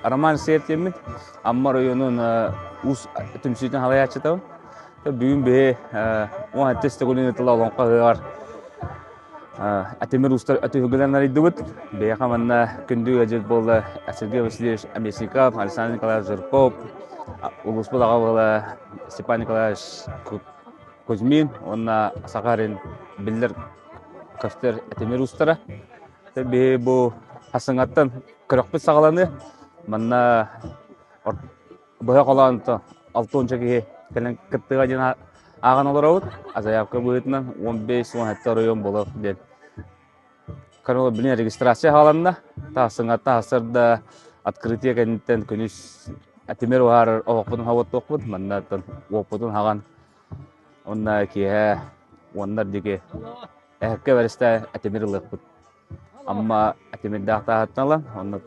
Роман Сертемит, Аммар районун ус түмсүйтен халаячытабы. Бүгүн бе он тесте гөлүнө тыла олонка гар. Атемир устар атыгыланар идибит. Бе хаманна күндү ажек болду. Сергей Васильевич Амесников, Александр Николаевич Жирков, Улуспул агабала Степан Николаевич Кузьмин, онна Сахарин Биллер Костер Атемир устара. Бе бу хасыңаттан көрөкпүт сагаланы. Манна бая каланты 6 жеге келен кыттыга жана аган олорабыт. Азаявка буетнан 15-17 район болот ден. Канала билен регистрация халанна тасыңатта асырда открытие кенттен күнүс Атемир бар окутун хават окут. Маннатан окутун хаган онна кие оннар диге эхке бересте Атемир лыкпыт. Amma Атемир дактааттала, оннан